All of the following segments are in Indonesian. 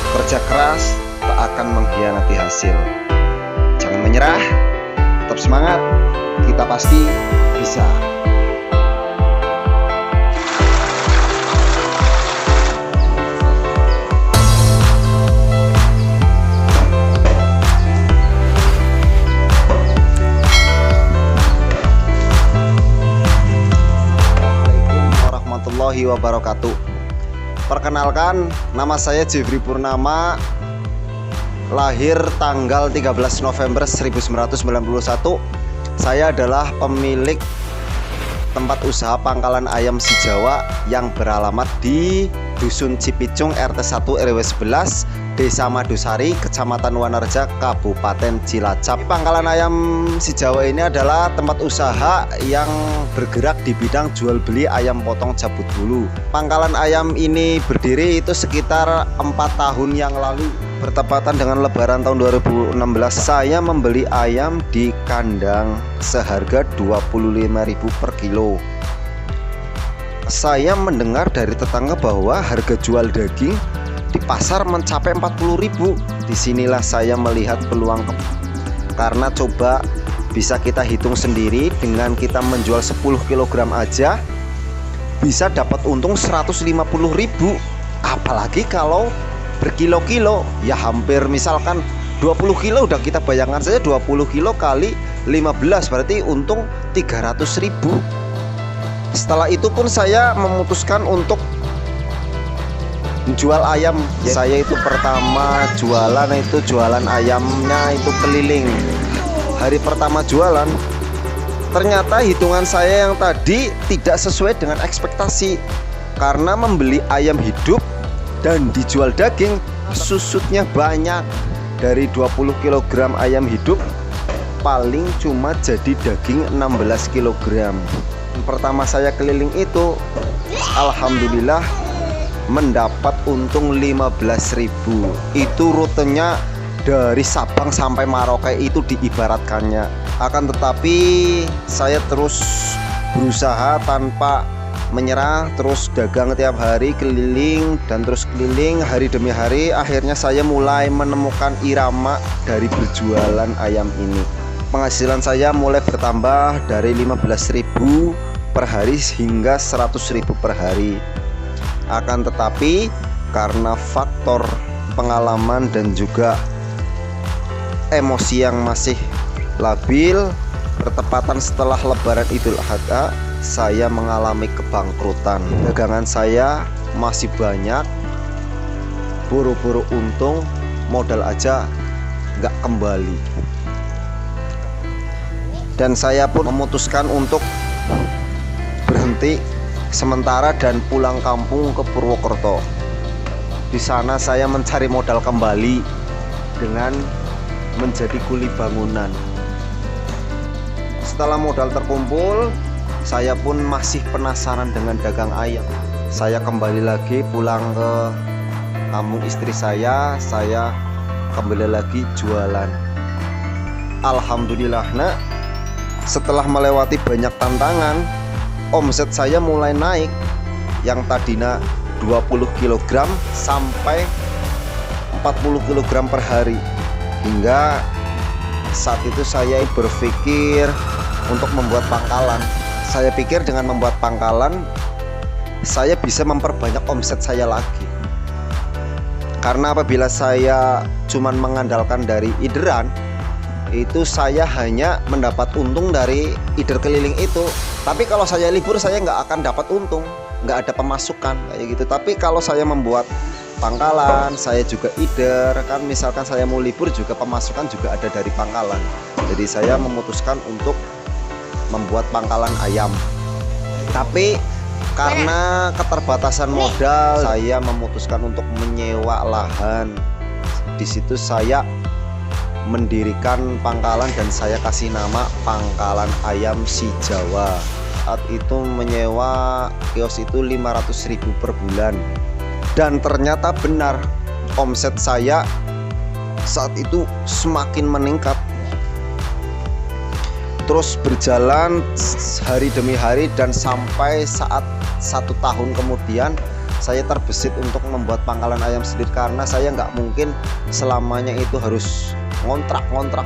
Kerja keras tak akan mengkhianati hasil. Jangan menyerah, tetap semangat, kita pasti bisa. Assalamualaikum warahmatullahi wabarakatuh. Perkenalkan, nama saya Jeffrey Purnama, lahir tanggal 13 November 1991. Saya adalah pemilik tempat usaha pangkalan ayam si Jawa yang beralamat di Dusun Cipicung, RT 1 RW 11, Desa Madusari, Kecamatan Wanareja, Kabupaten Cilacap. Pangkalan ayam si Jawa ini adalah tempat usaha yang bergerak di bidang jual beli ayam potong cabut bulu. Pangkalan ayam ini berdiri itu sekitar 4 tahun yang lalu. Bertepatan dengan Lebaran tahun 2016, saya membeli ayam di kandang seharga 25.000 per kilo. Saya mendengar dari tetangga bahwa harga jual daging di pasar mencapai 40.000. Disinilah saya melihat peluang, karena coba bisa kita hitung sendiri, dengan kita menjual 10 kg aja bisa dapat untung 150.000. Apalagi kalau berkilo-kilo, ya hampir misalkan 20 kilo, udah kita bayangkan saja 20 kilo kali 15 berarti untung 300.000. Setelah itu pun saya memutuskan untuk jual ayam. Saya itu pertama jualan ayamnya itu keliling. Hari pertama jualan, ternyata hitungan saya yang tadi tidak sesuai dengan ekspektasi. Karena membeli ayam hidup dan dijual daging, susutnya banyak. Dari 20 kg ayam hidup paling cuma jadi daging 16 kg. Pertama saya keliling itu, alhamdulillah mendapat untung 15.000. Itu rutenya dari Sabang sampai Maroke itu diibaratkannya. Akan tetapi saya terus berusaha tanpa menyerah, terus dagang tiap hari, keliling dan terus keliling hari demi hari. Akhirnya saya mulai menemukan irama dari berjualan ayam ini. Penghasilan saya mulai bertambah dari 15.000 per hari hingga 100.000 per hari. Akan tetapi karena faktor pengalaman dan juga emosi yang masih labil, bertepatan setelah Lebaran Idul Adha, saya mengalami kebangkrutan. Dagangan saya masih banyak, buru-buru untung, modal aja nggak kembali. Dan saya pun memutuskan untuk berhenti sementara dan pulang kampung ke Purwokerto. Di sana saya mencari modal kembali dengan menjadi kuli bangunan. Setelah modal terkumpul, saya pun masih penasaran dengan dagang ayam. Saya kembali lagi pulang ke kampung istri saya kembali lagi jualan. Alhamdulillah, nak, setelah melewati banyak tantangan, omset saya mulai naik. Yang tadinya 20 kg sampai 40 kg per hari. Hingga saat itu saya berpikir untuk membuat pangkalan. Saya pikir dengan membuat pangkalan saya bisa memperbanyak omset saya lagi. Karena apabila saya cuman mengandalkan dari ideran, itu saya hanya mendapat untung dari ider keliling itu. Tapi kalau saya libur, saya nggak akan dapat untung, nggak ada pemasukan kayak gitu. Tapi kalau saya membuat pangkalan, saya juga ider, kan misalkan saya mau libur juga pemasukan juga ada dari pangkalan. Jadi saya memutuskan untuk membuat pangkalan ayam. Tapi karena keterbatasan modal, saya memutuskan untuk menyewa lahan. Di situ saya mendirikan pangkalan dan saya kasih nama Pangkalan Ayam Si Jawa. Saat itu menyewa kios itu 500.000 per bulan. Dan ternyata benar, omset saya saat itu semakin meningkat. Terus berjalan hari demi hari dan sampai saat 1 tahun kemudian saya terbesit untuk membuat pangkalan ayam sendiri, karena saya nggak mungkin selamanya itu harus ngontrak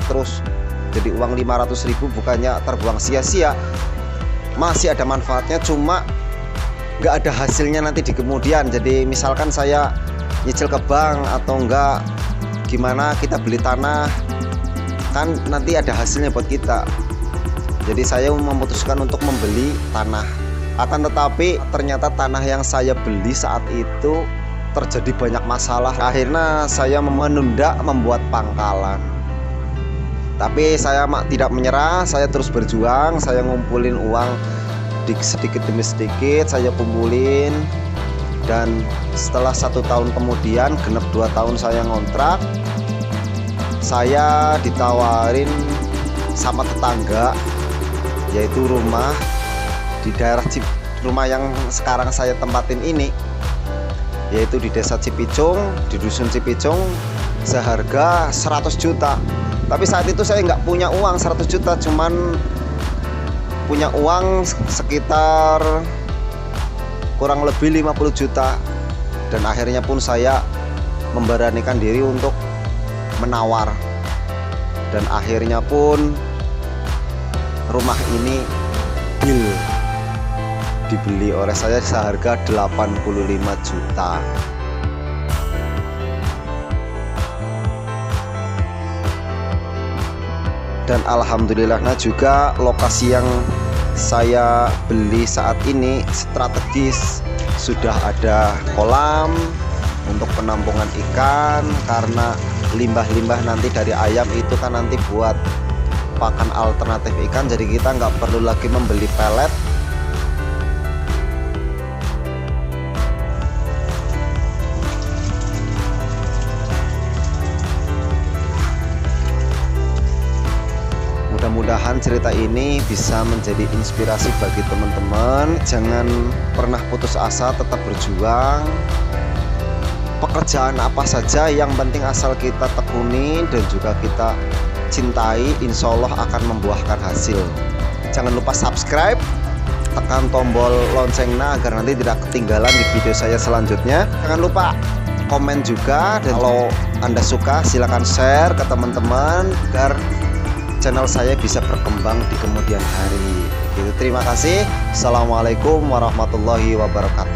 terus. Jadi uang 500.000 bukannya terbuang sia-sia, masih ada manfaatnya, cuma nggak ada hasilnya nanti di kemudian. Jadi misalkan saya nyicil ke bank atau enggak gimana, kita beli tanah kan nanti ada hasilnya buat kita. Jadi saya memutuskan untuk membeli tanah. Akan tetapi ternyata tanah yang saya beli saat itu terjadi banyak masalah. Akhirnya saya menunda membuat pangkalan. Tapi saya tidak menyerah, saya terus berjuang, saya ngumpulin uang sedikit demi sedikit, saya kumpulin. Dan setelah 1 tahun kemudian, genap 2 tahun saya ngontrak, saya ditawarin sama tetangga, yaitu rumah di daerah rumah yang sekarang saya tempatin ini, yaitu di desa Cipicung, di dusun Cipicung, seharga 100 juta. Tapi saat itu saya nggak punya uang 100 juta, cuman punya uang sekitar kurang lebih 50 juta. Dan akhirnya pun saya memberanikan diri untuk menawar. Dan akhirnya pun rumah ini dibeli oleh saya seharga 85 juta. Dan alhamdulillahnya juga lokasi yang saya beli saat ini strategis, sudah ada kolam untuk penampungan ikan, karena limbah-limbah nanti dari ayam itu kan nanti buat pakan alternatif ikan, jadi kita nggak perlu lagi membeli pelet. Mudah-mudahan cerita ini bisa menjadi inspirasi bagi teman-teman. Jangan pernah putus asa, tetap berjuang. Pekerjaan apa saja yang penting asal kita tekuni dan juga kita cintai, insya Allah akan membuahkan hasil. Jangan lupa subscribe, tekan tombol loncengnya agar nanti tidak ketinggalan di video saya selanjutnya. Jangan lupa komen juga, dan kalau Anda suka silahkan share ke teman-teman agar channel saya bisa berkembang di kemudian hari. Terima kasih. Assalamualaikum warahmatullahi wabarakatuh.